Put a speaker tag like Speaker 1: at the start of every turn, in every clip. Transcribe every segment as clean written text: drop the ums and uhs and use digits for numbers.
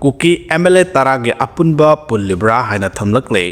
Speaker 1: Kuki MLA taragi apunba pulibra haina thamlakle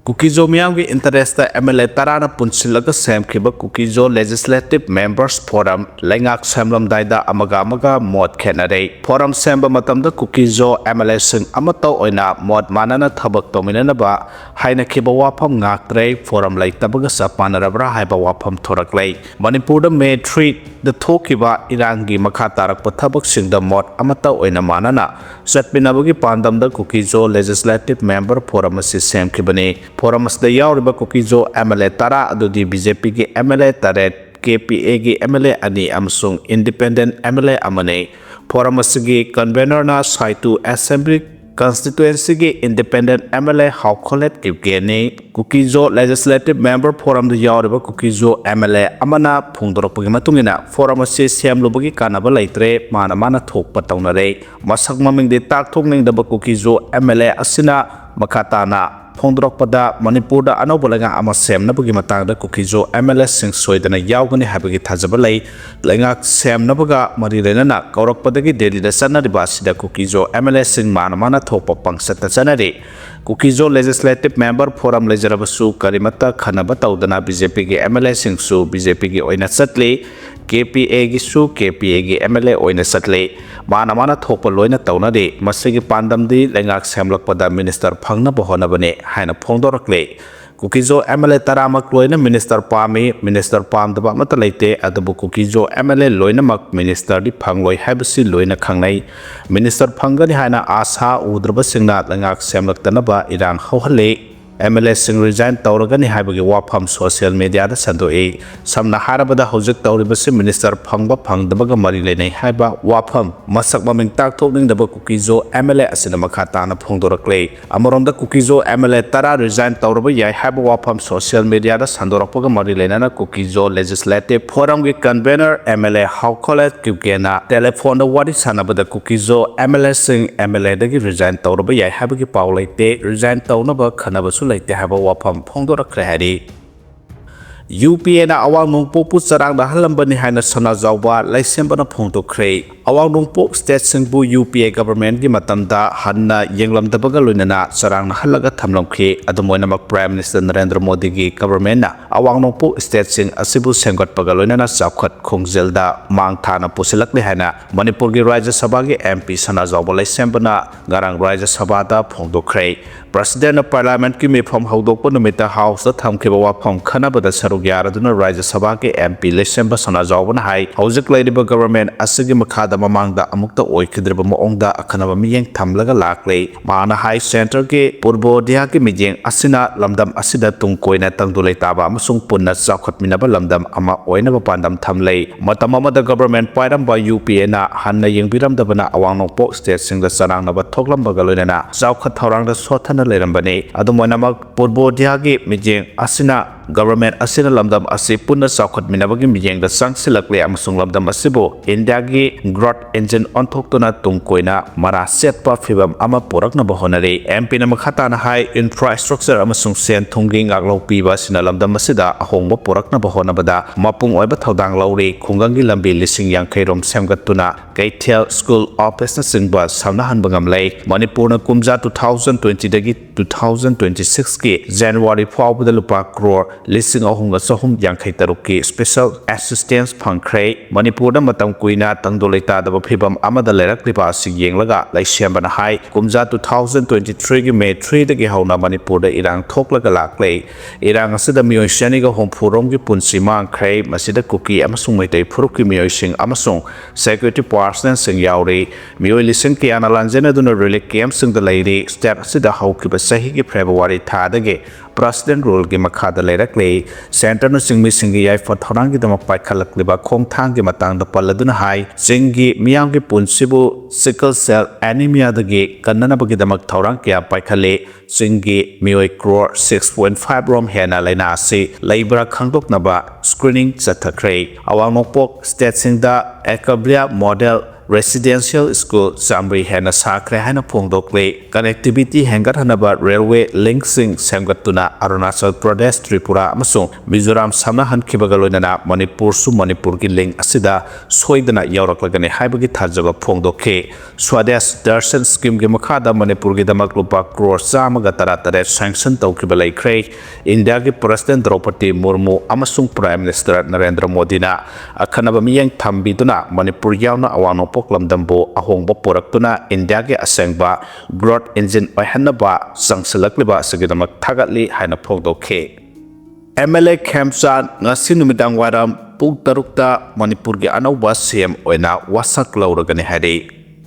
Speaker 1: Kuki zo miyamgi interest MLA tarana punsilaga semkhiba Kuki zo Legislative Members Forum lengak semlam daida amaga mod khenare forum semba matamda Kuki zo MLA sing amato oina mod manana thabak tominana ba haina khiba wafam ngaktre forum laitabaga sapanarabra haiba wafam thoraklei Manipur da May 3 the thokiba irangi makha tarak pathabak singda mod amata oina manana satpinabagi pandamda Kuki zo Legislative Member Forum asi semkhibani forum asda yauriba Kuki zo MLA tara adudi BJP ki MLA taret KPA ki MLA ani amsung independent MLA amane forum asgi convener na saitu assembly constituency ki independent MLA houre kipgen Kuki zo Legislative Member Forum da yauriba Kuki zo MLA amana phungdoropagi matungina forum ase semlubagi kanaba leitre mana thokpa tawnare masak maming de tak thokning da Kuki zo MLA asina makatana Phongdrokpada Manipur da anobolaga ama semnabagi matangda Kuki zo MLA sing soidana yaugani habagi thajaba lei lengak semnabaga mari renana kaurokpadagi Delhi da sanariba sida Kuki zo MLA sing mana thokpa pangsata sanari Kuki zo Legislative Member Forum lejarabasu karimata khanaba tawdana BJP gi MLA sing su BJP gi oina satli KPA gi su KPA gi MLA oina satli mana thokpa loina tawnade masigi pandamdi lengak semlakpada minister phangna bohona bane haina phongdorakle Kuki zo MLA taramak loina minister pamdaba mata leite adabu Kuki zo MLA loina mak minister di phangloi habsi loina khangnai minister phangani haina asa udraba singna lengak semlaktanaba irang hawhale MLA sing resign tawragani haibagi wafam social media da sandoi samna harabada hojik tawribasi minister phangba phangdabaga mari lenai haiba wafam masak maming tak thokning daba Kuki zo MLA asina makha tana phongdorakle amaronda Kuki zo MLA tara resign tawraba yai haiba wafam social media da sandorakpaga mari lenana Kuki zo Legislative Forum gi convener MLA houre kipgen telephone da wari sanabada Kuki zo MLA sing MLA dagi resign tawraba yai haibagi paulaite resign tawnaba khanaba laite haba wafam phongdorakre hari UPA na awang nungpo pu sarang da halambani haina sana zawba laisembana phongdokre awang nungpo state singbu UPA government gi matamda hanna yenglamdabaga loinana sarang na halaga thamlamkhi adumoina mak Prime Minister Narendra Modi gi government na awang nungpo state sing asibu senggatpaga loinana chawkhat khongjelda mang thana pusilakle haina Manipur gi Rajya Sabha gi MP sana zawba laisembana garang Rajya Sabha da phongdokre President of Parliament ki mifam haudokpa numita House da thamkhiba wafam khanabada yaraduna Rajya Sabha ke MP lesemba sana zawbana hai hojik leidiba government asigi makhada mamangda amukta oikidriba maongda akhanaba miyeng thamlaga lakle mana hai center ke purbodya ke mijeng asina lamdam asida tungkoina tangdulai taba amasung punna chawkhatminaba lamdam ama oinaba pandam thamlei matam amada government pairam ba UPA na hanna yengbiramdabana awangnopo state singda sarangnaba thoklambaga loinana chawkhat thorangda sothana leirambani adumoinamak purbodya ke mijeng asina government asina lamdam asi punna chawkhat minabagi mijengda sangsilakle amasung lamdam asibo India gi growth engine onthoktuna tungkoina mara setpa fibam ama porakna bahonare MP na makhata na hai infrastructure amasung sen thungi ngaklo piba sina lamdam asida ahongba porakna bahona bada mapung oiba thodang lauri khungangi lambi lising yangkhai rom semgatuna Kaithel School Office na singba samna hanbangam lei Manipur na kumja 2020 dagi 2026 ki January fawbada lupa crore lising ahunga sahum yangkhai taruki special assistance phangkhre Manipur da matam kuina tangdolaita da phibam amada lerakliba si yenglaga laisembana hai kumja 2023 gi May 3 dagi hauna Manipur da irang thoklaga lakle irang asida miyoi shani ga hompurom gi punsi mangkhre masida Kuki amasung maitai phuruk ki miyoi sing amasung security personnel sing yauri miyoi lising ki analanjena duna relic camp sing da leiri step asida haukiba sahi gi February tha dagi President rule gi makhada lerakle center no singmi singi yai fothorang gi dama paikhalakliba khongthang gi matang da paladuna hai singi miyam gi punsibu sickle cell anemia dagi kannana bagi damak thorang kya paikhale singi miyoi crore 6.5 rom hena laina si laibra khangdok naba screening chathakre awang nokpok state singda Ekablia model residential school Samri Hena Sakre Hana Pongdokle, connectivity Hangatanaba railway linksing Sangatuna, Arunachal Pradesh, Tripura, Amasung, Mizoram Samahan Kibagaluna, Manipur Su Manipur Link Asida, Soidana Ywrkle Haibagi Tajaba Pongdoke, Swades Darshan Scheme Gimakada, Manipur Gidamaklupa, Crore Samagatara, Sanction Tokibalay Cray, India President Draupadi Murmu, Amasung Prime Minister Narendra Modina, Akanabamiyang Tambiduna, Manipur Yaona Awano Poklam Dambo, Ahongba Poraktuna, India Asengba, Growth Engine Ohanaba, Sangsalakliba, Sagidamak Tagatli, Hana Pogdoke. MLA khemchand ngasi numidang waram pung tarukta Manipur gi anauba CM oina wasak lauragani hari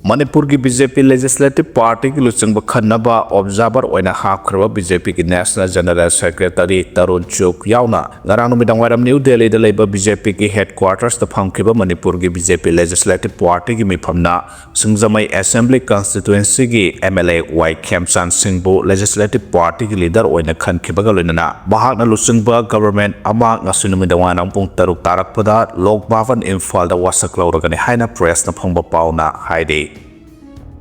Speaker 1: Manipur gi BJP Legislative Party ki luchangba khanaba observer oina hapkhraba BJP ki National General Secretary Tarun Chuk yauna ngarang numidang waram New Delhi da leiba BJP ki headquarters da phangkhiba Manipur gi BJP Legislative Party ki mifamna Sungzamai Assembly Constituency gi MLA Y khemchand singbu Legislative Party ki leader oina khankhiba ga loinana bahakna luchangba government ama ngasi numidang waram pung taruk tarakpada Lok Bhavan Imphal da wasak lauragani haina press na phangba pauna haide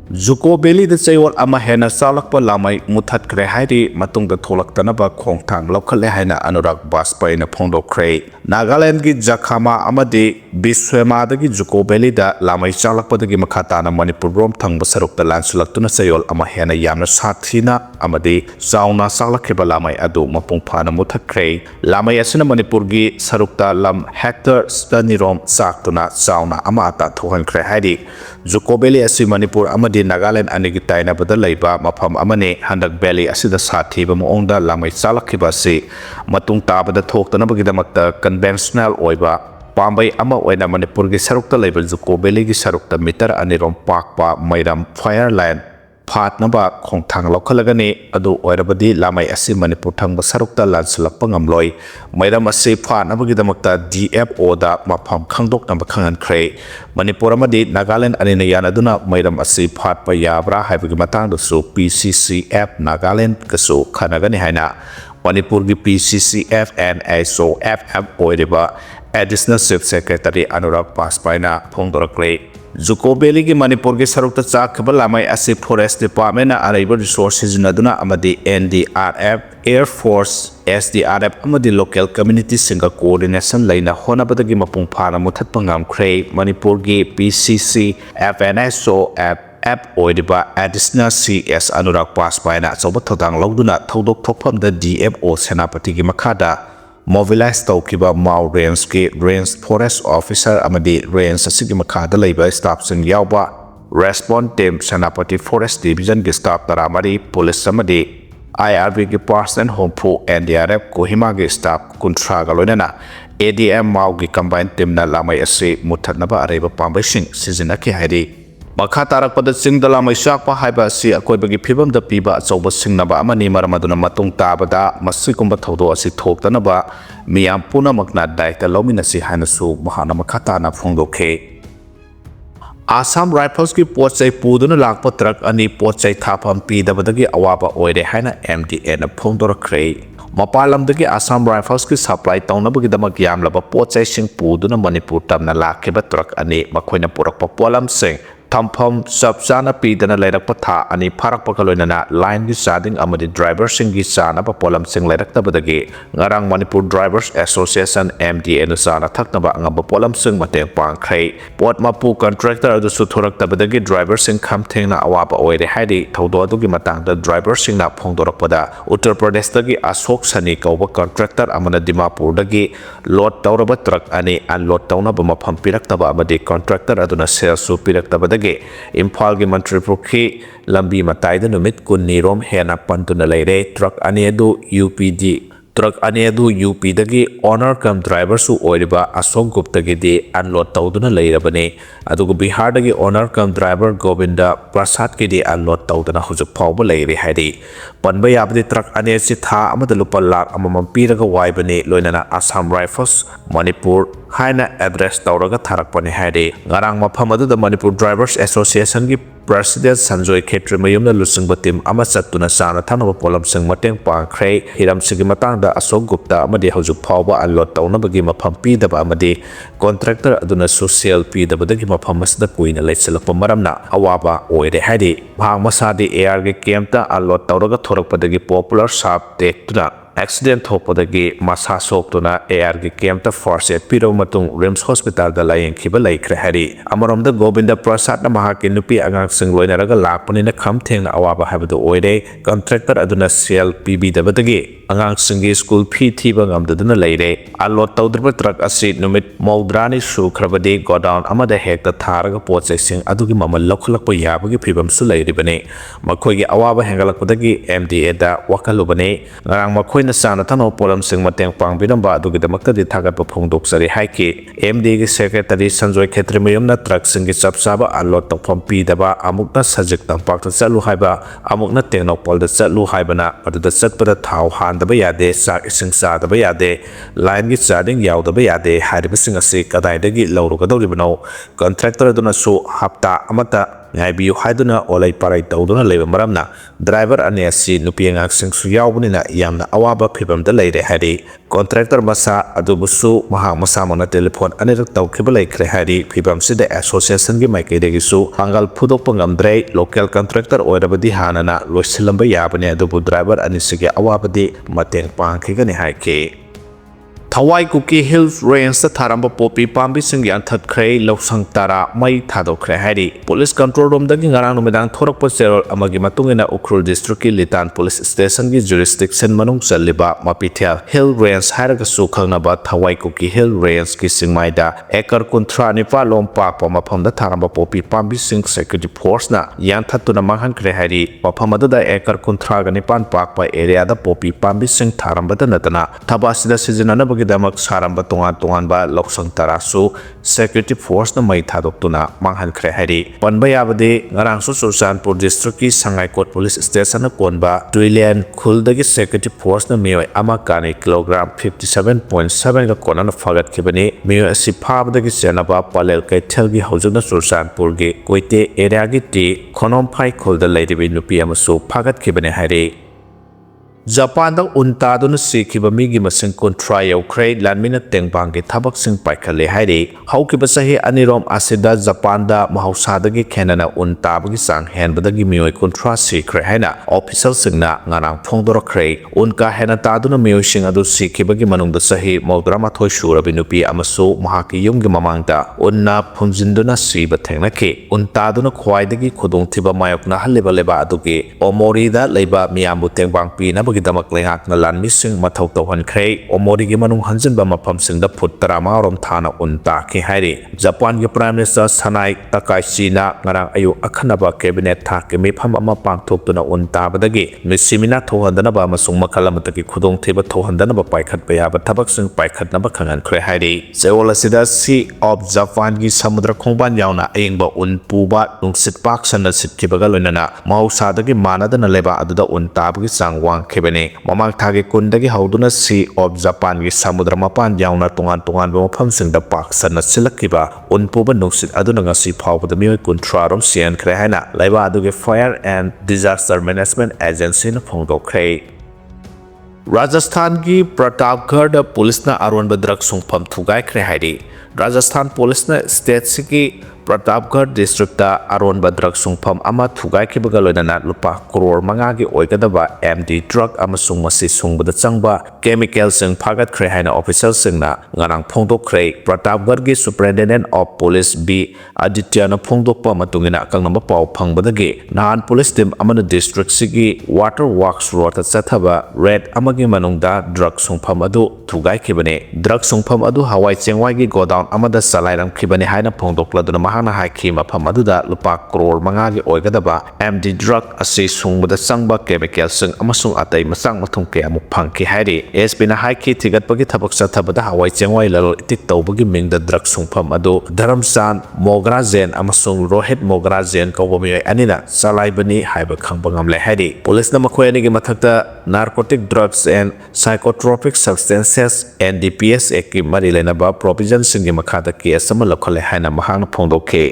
Speaker 1: Zuko Beli the Saywal Amahena Salakpa Lamai Mutat Krehari Matung the Tolak Tanaba Kongtang Local Lehena Anurak Baspa in a Pondo Cray Nagaland Gi Jakama Amadi Biswema the Zuko Beli da Lamai Salakpa the Gimakatana Manipur Rom Tang Basaruk the Lansulatuna Sayol Amahena Yamna Satina Amadi Sauna Salakeba Lamai Adu Mapungpana Mutat Cray Lamai Asina Manipurgi Sarukta Lam Hector Stanirom Saktuna Sauna Amata Tohan Krehari Zuko Beli Asi Manipur Amadi Nagaland anigi taina bada leiba mafam amane handak belly asida sathiba moongda lamai chalakhiba si matung tabada thoktana bagidamakta conventional oiba pambai ama oina Manipur gi sarukta leiba Zuko Beli gi sarukta meter anirom pakpa mairam fire line Patnaba Kongtang Lokalagani Adu Oirabadi Lamai Asi Manipur Tangba Sarukta Lansulapang Amloy Mairam Asi Patnabagidamakta DFO da Mapam Kangdok Namba Kangan Cray Manipur Amadi Nagaland Anina Duna Mairam Asi Patpa Yabra Habigimatang Dusu PCCF Nagaland Kasu Kanagani Haina Manipur gi PCCF and ISO FM Oiriba Additional Chief Secretary Anurag Paspaina Pongdorakle Zuko Beli gi Manipur gi sarukta chakba lamai asi Forest Department na araiba resources naduna amadi NDRF Air Force SDRF amadi local community singa coordination laina honabada gi mapung phana muthat pangam khrei Manipur gi PCC FNSO F oidiba additional CS Anurag Paspaina soba thodang logduna thodok thokpham da DFO Senapati gi makhada mobilize taukiba Mau Range ki Range Forest Officer amadi Range asigi makhada leiba staff sing yauba Response Team Senapati Forest Division ki staff taramari police amadi IRB ki Person Hompu NDRF Kohima ki staff kuntra galoinana ADM Mau ki combined team na lamai asi muthatnaba areba pambai sing sizinaki haidi Makatarak pada sing dalam isyak pa haiba si akoy bagi phibam da piba achauba singnaba amani maramaduna matung tabada masikumba thodo asi thoktana ba miyam puna makna daita lomina si hanasu mahana makatana phongdokhe Assam Rifles ki pochai puduna lakpa truck ani pochai thapam pidabadagi awaba oire haina MDN phongdorakre Mapalamdagi Assam Rifles ki supply taunabagi damak yamlaba pochai sing puduna Manipur tamna lakiba truck ani makhoina purakpa polam sing Tampam Sabsana Pidana Lerak Pata ani Parak Pakaloinana line gi sading amadi driver singi sana pa polam sing lerak tabadagi ngarang Manipur Drivers Association MDN sana thaknaba ngaba polam sing mateng pangkhrei pot mapu contractor adu suthorak tabadagi driver sing khamtheng na awaba oire haidi thodo adu gi matang da driver sing na phongdorak pada Uttar Pradesh dagi Ashok Sani kauba contractor amana Dimapur dagi load tawraba truck ani unload tawna ba mafam pirak taba amadi contractor aduna sales su pirak tabada Imphal gi Mantri Pukhi lambi matai da numit kun nirom hena pantuna leire truck anedu UPD truck anedu UP dagi owner cum driver su oiriba Ashok Gupta gi di unload tawduna leirabani adugu Bihar dagi owner cum driver Govinda Prasad gi di unload tawduna hujuk phawba leire haidi panba yabdi truck ane si tha amada lupa lakh amamam piraga waibani loinana Assam Rifles Manipur haina address tawraga tharakpani haidi ngarang mafam adu da Manipur Drivers Association gi President Sanjoy Khetrimayumna lusungba team ama chattuna sana thanaba polamsing mateng pangkhre hiramsigi matangda Ashok Gupta amadi haujuk phawba allot tawnabagi mafam pidaba amadi contractor aduna social pidabadagi mafam asda kuina leichalakpa maramna awaba oire haidi bhang masadi AR ge kemta allot tawraga thorakpadagi popular sharp tektuna accident thopadagi masa soktuna AR ge kemta first aid piro matung Rims Hospital da layeng khiba laikre hari amaromda Govinda Prasad na mahaki nupi angang sing loinaraga lakpanina khamthengna awaba habadu oire contractor aduna sel PB dabadagi angang singi school fee thiba ngamdaduna leire allot tawdriba truck asi numit maudrani sukhrabadi godown amada hekta tharaga pochai sing adugi mamal lokhlakpa yabagi phibam su leiribane makhoigi awaba hengalakpadagi MDA da wakalubane ngarang makhoi na sana thano polam sing mateng pangbiramba adugi damakta di thagat phongdoksari haiki MD gi secretary Sanjoy Khetrimayumna truck singi chapsaba allot tawpham pidaba amukna sajik tampakta chalu haiba amukna tengnokpol da chalu haibana aduda chatpada thau handaba yade sak ising sadaba yade line gi charging yaudaba yade haribasing ase kadaidagi lawrugadoribano contractor aduna su hapta amata ngaibiyu haiduna olai parai tawduna leba maramna driver ane asi nupi angak sing su yawbunina yamna awaba phibamda leire hari contractor masa adubusu maha masa mana telephone anirak tawkhiba laikre hari phibam sida association gi maikaidegi su hangal phudokpa ngamdre local contractor oirabadi hanana loisilamba yabane adubu driver anisigi awabadi mateng pangkhigani haike Thawai Kuki Hills Range ta tharamba popi pambi singi anthatkre lawsang tara mai thadokre hari police control room dagi ngarang numedang thorakpa serol amagi matungina Ywrkle district ki Litan police station gi jurisdiction manung challiba mapithia Hill Range haraga su khalnaba Thawai Kuki Hill Range ki singmaida ekar kunthra nipa lompa pa maphamda tharamba popi pambi sing security force na yanthatuna manghan kre hari mafam adada ekar kunthra ga nipan pakpa area da popi pambi sing tharamba da natana thabasida sizinana damak saramba tongan ba loksang tarasu security force na mai thadoktuna manghan khre hari panba yabade ngarang su Susanpur district ki Sangai Kot police station na konba Tuilen khuldagi security force na miyoi ama kani kilogram 57.7 ga konana fagat khibani miyoi asi phabdagi senaba palel kai thelgi haujuna Susanpur gi koite area gi ti khonom phai khulda leiribi nupi amasu phagat khibani hari Japan da unta dun sikhiba migi masing kontra yaukhre lanmina tengbang gi thabak sing paikhale hairi haukiba sahi anirom asida Japan da mahausadagi khenana unta bagi sang henbadagi mioi kontra sikhre haina official singna ngarang phongdorakre unka hena ta dun mioi sing adu sikhiba gi manungda sahi maudrama thoi shurabi nupi amasu mahaki yumgi mamangda unna phunjinduna siba thengnake unta dun khwaidagi khudongthiba mayokna haliba leba adugi omori da leiba miyambu tengbang pi na damak lengak na lan mising mathau tawhan khrei omori gi manung hanjinba mafam singda phut tarama rom thana unta ki hairi Japan gi prime minister Sanai Takaichi na ngarang ayu akhanaba cabinet tha ke mifam ama pangthok unta badagi misimina thohandana ba masung makalamataki khudong theba thohandana ba paikhat ba ya ba thabak sing paikhat na ba khangan khrei hairi Seoul sida Sea of Japan gi samudra khongban yauna aingba unpuba nungsit pak sana sitkibaga loinana mahausadagi manadana leba aduda unta bagi sangwang khebani mamang thagi kundagi hauduna Sea of Japan gi samudra mapan yauna tongan ba mafam singda pak sana silakiba unpuba nungsit aduna ngasi phawbada mioi kuntrarom sian khre haina laiba aduge Fire and Disaster Management Agency na phongdokre Rajasthan gi Pratapgarh da police na aron badrak sungpham thugai khre hairi Rajasthan police na state sigi Pratapgarh district da aron badrak sungpham ama thugai khibaga loinana lupa crore manga gi oigadaba MD drug amasung masi sungbada changba chemical sing phagat khre haina official singna ngarang phongdokre Pratapgarh gi superintendent of police B Aditya na phongdokpa matungina kangnamba paw phangbadagi nahan police team amana district sigi water works road ta chathaba red amagi manungda drug sungpham adu thugai khibane drug sungpham adu hawai chengwai gi godown amada salairam khibane haina phongdokladuna mahana haiki mafam aduda lupa crore manga gi oigadaba MD drug asi sungbada changba chemical sing amasung atai masang mathung ke amuk phangki hairi SP na haiki thigatpagi thabak chathabada hawai chengwai lalo itik tawbagi mingda drug sungpham adu Dharamsan Mograzen amasung Rohit Mograzen kawbomi anina salaibani haiba khangba ngamle hairi police na makhoi ani gi mathakta narcotic drugs and psychotropic substances NDPS ki mari lena ba provision singi makhada case ama lokhale haina mahang phongdok ke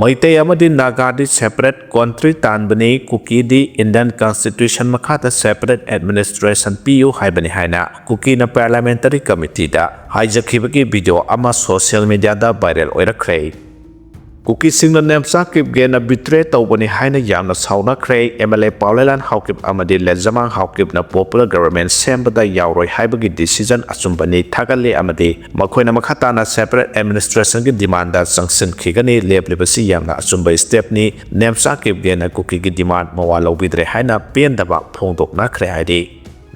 Speaker 1: Maitei amadi Nagadi separate country tanbani Kuki di Indian Constitution makata separate administration PU haibani haina Kuki na parliamentary committee da hijackibagi video ama social media da viral oirakre. Kuki singna Nemcha kipgen na betray tawbani haina yamna sauna kre MLA Paulelan haukip amadi lezamang haukip na popular government sembada yauroi haibagi decision asumbani thagale amadi makoina makhata na separate administration ki demand da sanction khigani leblebasi yamna asumba step ni Nemcha kipgen na Kuki ki demand mawalo bidre haina pendaba phongdok na kre haidi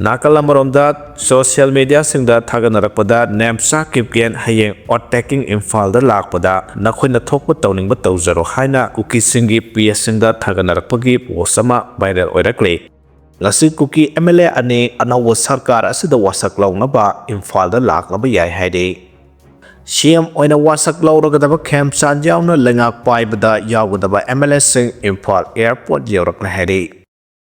Speaker 1: Nakalamoromda social media singda thaganarakpada Nemcha kipgen hayeng attacking Imphal da lakpada nakhoina thokpa tawningba tawjaro haina Kuki singi PS singda thaganarakpagi posama viral oirakle lasi Kuki MLA ani anawa sarkar asida wasak lawnaba Imphal da laknaba yai haide CM oina wasak lawragadaba khemchand yaona lengak paibada yawgadaba MLA sing Imphal airport Ywrkle haide